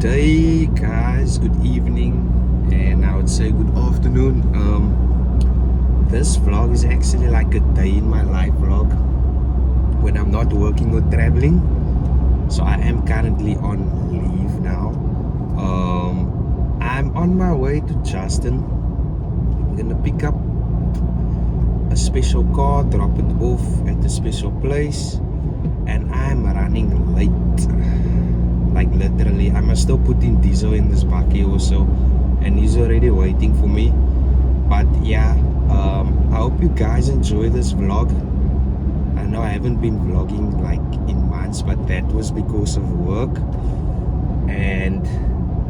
day, guys. Good evening, and I would say good afternoon. This vlog is actually like a day in my life vlog when I'm not working or traveling. So I am currently on leave now. I'm on my way to Justin. We're gonna pick up a special car, drop it off at a special place, and I'm running late. Like literally, I must still put in diesel in this bucket also, and he's already waiting for me. But yeah, I hope you guys enjoy this vlog. I know I haven't been vlogging like in months, but that was because of work. And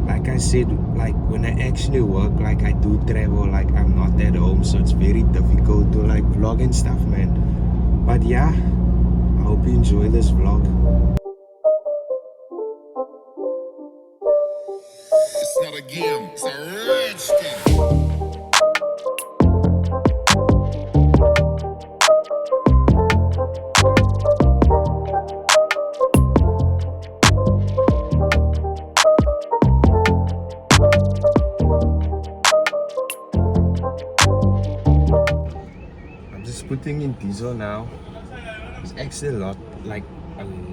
like I said, like when I actually work, like I do travel, like I'm not at home, so it's very difficult to like vlog and stuff, man. But yeah, I hope you enjoy this vlog. It's not a game, it's a rich thing. I'm just putting in diesel now. There's actually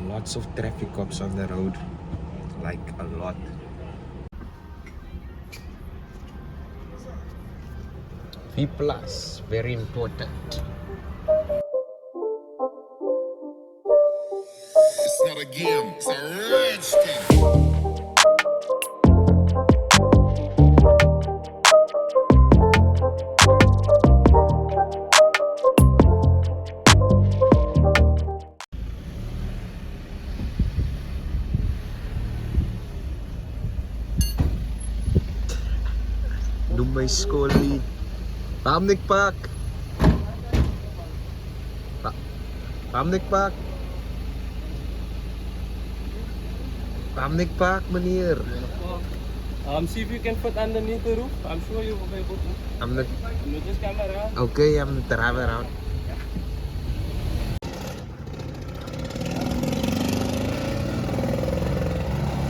lots of traffic cops on the road, like a lot. V plus, very important. It's not a game, it's a rich thing. Doe my scholie. Pamnik pak. Pamnik pak. Pamnik pak, meneer. See if you can fit underneath the roof. I'm sure you will be able to. I'm not. You just come around. Okay, I'm gonna drive around.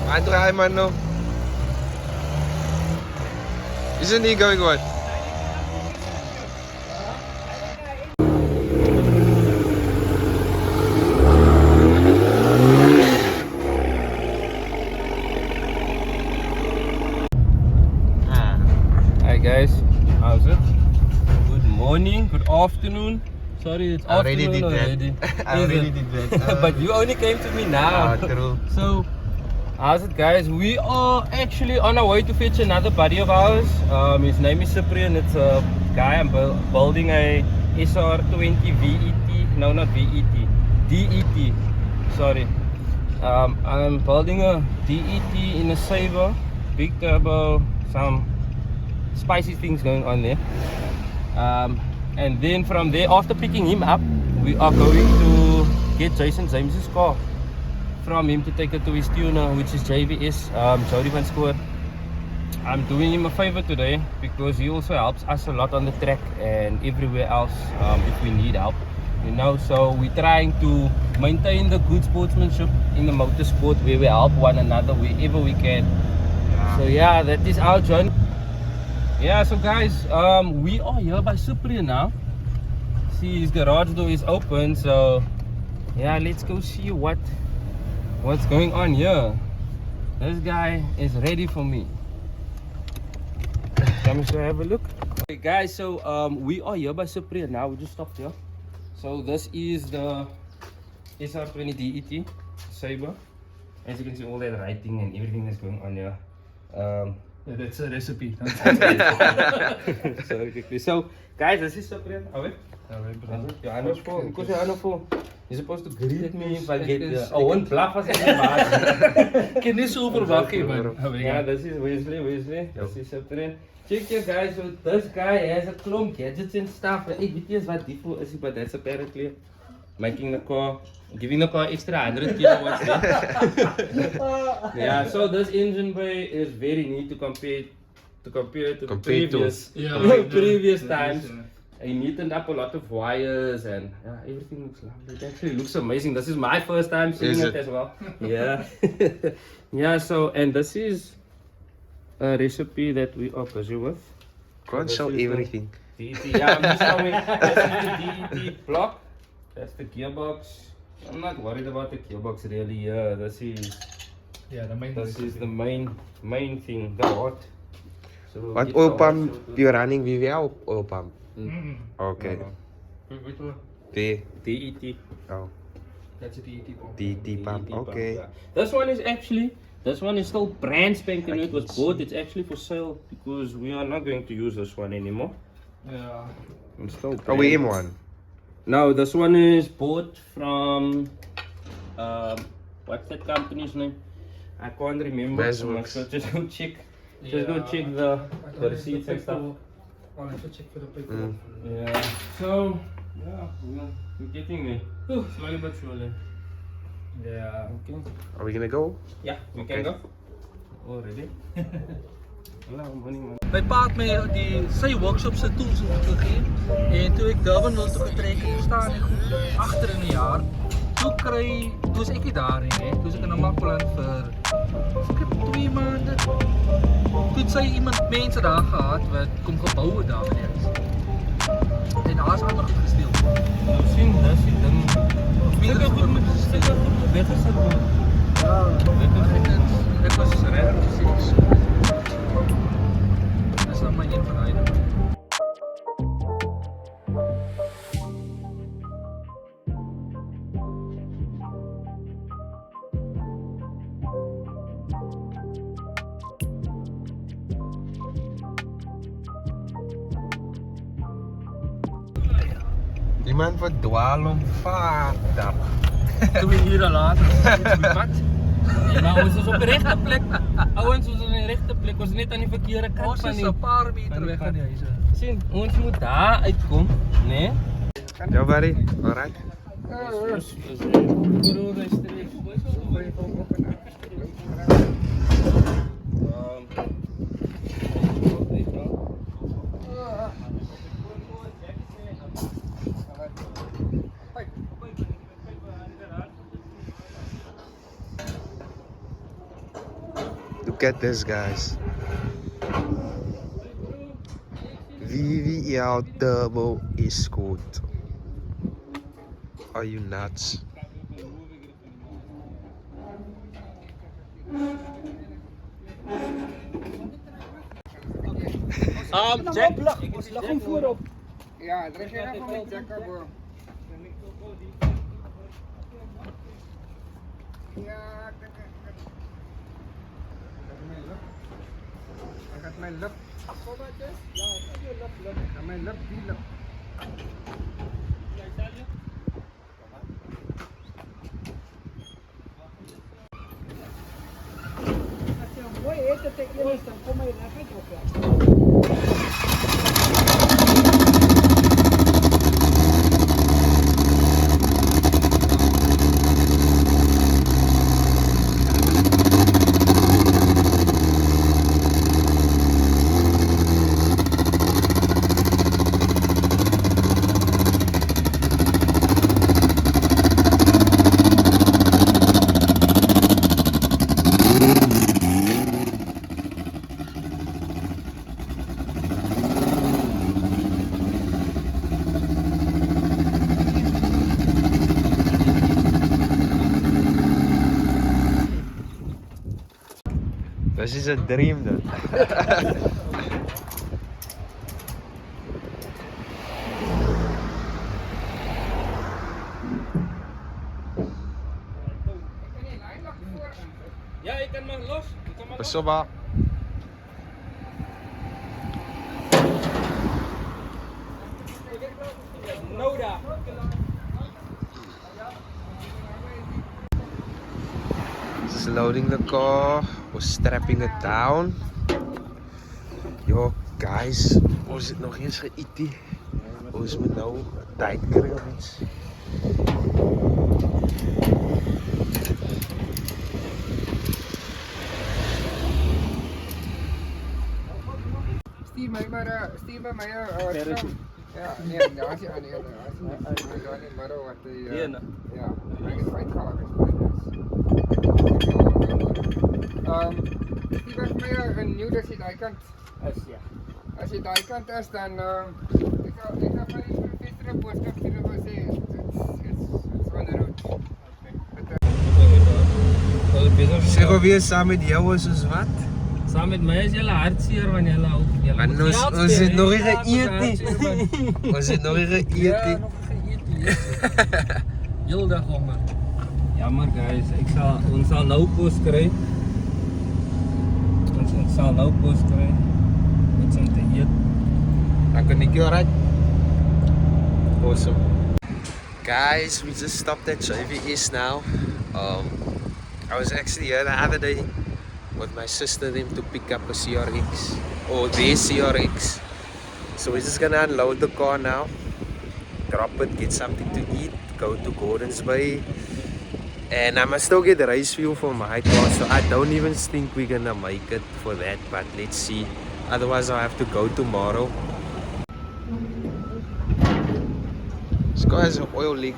Waar draai je, man, no? Isn't he going what? Hi guys, how's it? Good morning, good afternoon. Sorry, it's I already afternoon did that. already. I already did that. But you only came to me now. True. So, how's it, guys? We are actually on our way to fetch another buddy of ours. His name is Cyprian. It's a guy. I'm building a SR20 VET. No, not VET. DET. Sorry. I'm building a DET in a Sabre. Big turbo. Some spicy things going on there. And then from there, after picking him up, we are going to get Jason James's car from him to take it to his tuner, which is JVS, Jody van Scoort. I'm doing him a favor today because he also helps us a lot on the track and everywhere else if we need help, you know. So we're trying to maintain the good sportsmanship in the motorsport where we help one another wherever we can. So yeah, that is our journey. Yeah, so guys, we are here by Cyprian now. See, his garage door is open, so yeah, let's go see what's going on here. This guy is ready for me. Come to have a look. Okay guys, so we are here by Cyprian now. We just stopped here. So this is the SR20 DET Sabre. As you can see, all that writing and everything that's going on here. Yeah, that's a recipe. Sorry, quickly. So, guys, this is Cyprian. Oh, wait. Your hand is full. Because your hand is full. You're supposed to greet me if I get here. Oh, one bluff as I Can this overwag hê man? Yeah, this is Wesley. This is Cyprian. Check here, guys. So, this guy has a klomp gadgets and stuff. Ek weet nie wat die voor is, but that's apparently making the car, giving the car extra 100 kilowatts there. Yeah, so this engine bay is very neat to compare to the previous Yeah, previous times. I neatened up a lot of wires and everything looks lovely. It actually looks amazing. This is my first time seeing it as well. Yeah. Yeah, so, and this is a recipe that we are busy with. Can't show everything. DET, yeah, I'm just showing. This is the DET block. That's the gearbox. I'm not worried about the gearbox really. Yeah, this is the main thing, the heart. So What oil pump you're running? VVL oil pump? Okay. Which one? The DET. oh That's a DET pump. DT pump. DET Okay. yeah. This one is still brand spanking new. It was bought. It's actually for sale because we are not going to use this one anymore. Yeah. It's still OEM one. No, this one is bought from what's that company's name? I can't remember. Bezworks. So just go check. Just go check the receipts and stuff. I'll have to check for the paper. Yeah. So yeah, we're getting there. Slowly but surely. Yeah. Okay. Are we gonna go? Yeah, we can go. Already. Hallo, morning. My pa het my sy workshop se tools gegee en toe ek Durban wil toe getrek het, staan ek goed agter in 'n jaar. Toe is ek nie daar nie, hè. Toe is ek in 'n Makwaland vir seker 2 maande. Toe het sy mense daar gehad wat kom gebou het daar in die huis. En daar's ander goed gesteel. Nou sien, dis die ding. Seker goed met weggesit word. Ja, ek was regtig siek. Dis nou my een van daai. Die man verdwaal om fucked up. Toe we hier al later op die pad. Ja, maar ons is op die regte plek. Ouens, ons is in die regte plek. Ons is net aan die verkeerde kant Ons van is die 'n paar meter weg van die huise. sien, ons moet daar uitkom, né? Ja, buddy. Alright. Look at this, guys. VVL Turbo Escort. Are you nuts? Jack, ons lag hom voorop. Ja, druk je even met Jacob, bro. Ja, ik had mijn lip. Kom maar, Jess. Ja, ik heb je lip. Ik heb mijn lip, die lip. Als je een mooi eten tegen je dan kom je naar het This is a dream, dude. Ja, je kan maar los. Pas op, ah. Noda. Just loading the car. We're strapping it down. Yo, guys. Ons het nog eens geëet. Ons moet nou tyd kry of iets. Stuur mij maar, stuur bij mij een Ja, nee, daar is hij aan die ene. Daar is hij aan die midden wat die... Die ene? Ja, hy is uitgehaal. Die was meer vernieuwd as jy daai kant. As jy daai kant is, dan... ek sal van die professor 'n boodskap stuur en sê, it's on the route. Sê gou weer saam met jou is ons wat? Saam met my is julle hartseer want julle hou. Want ons het nog nie geëet nie. Ons het nog nie geëet nie. Ja, nog geëet nie. Heel dag honger. Jammer guys, ons sal nou kos kry. Ons sal nou kos kry. Iets om te eet. Dan kan ik je alright? Awesome. Guys, we just stopped at JVS now. I was actually here the other day with my sister them to pick up a CRX or their CRX. So we're just gonna unload the car now, drop it, get something to eat, go to Gordon's Bay, and I must still get the race fuel for my car. So I don't even think we're gonna make it for that, but let's see. Otherwise I'll have to go tomorrow. This guy has an oil leak.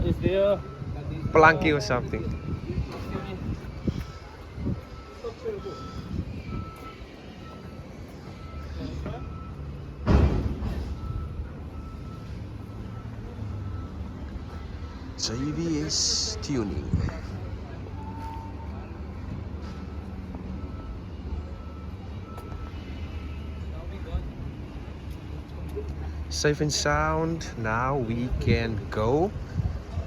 Is there Planky or something. JVS tuning. Safe and sound. Now we can go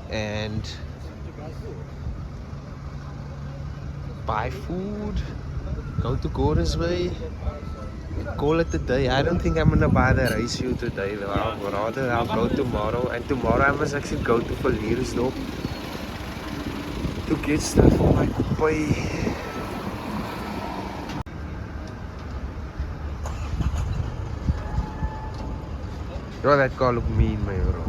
and buy food, go to Gordon's Bay, call it a day. I don't think I'm gonna buy the race fuel today though. I'll go tomorrow, and tomorrow I must actually go to Valerisdorp to get stuff for my coupe. Bro, that car look mean, my bro.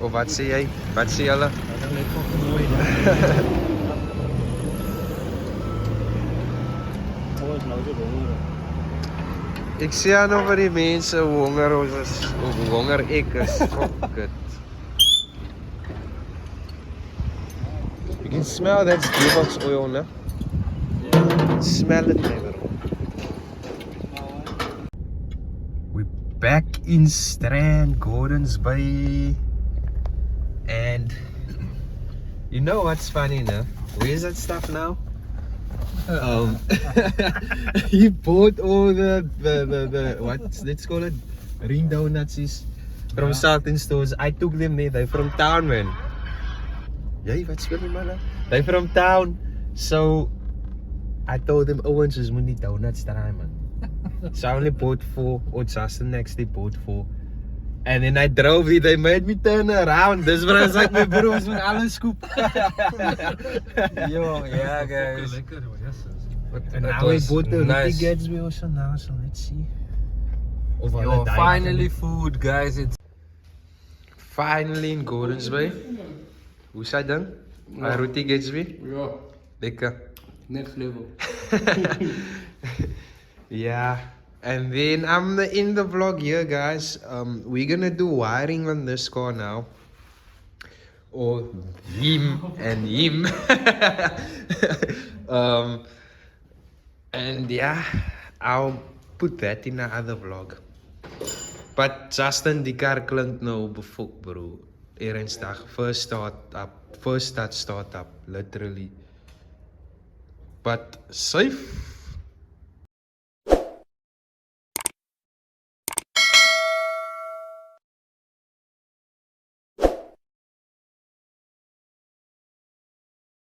Of wat sê jy? Wat sê julle? Ek sê aan oor die mense hoe honger ons is, hoe honger ek is. Fuck it. You can smell that gearbox oil, ne? Smell it, my bro. We're back in Strand, Gordon's Bay. And you know what's funny now? Where's that stuff now? He bought all the let's call it ring donuts from Southern stores. I took them there. They're from town, man. Yeah, what's funny, man? They're from town. So I told them, Owens is money donuts try, man. So I only bought 4, or Justin next day bought 4. And then I drove it, they made me turn around. Dis waar as ek my broers met alles skoep. Yo, yeah guys. Lekker hoor, yes. And now we bought the nice. Ruti Gatsby also now, so let's see. Of Yo, finally food guys. It's finally in Gordon's Bay. Hoe sy ding? My Ruti Gatsby? Ja, Lekker. next level. Yeah. And then I'm in the vlog here, guys. We're gonna do wiring on this car now. Or him and him. And yeah, I'll put that in another vlog. But Justin, die kar klink nou befok, bro. Ernstig. First start up, literally. But safe.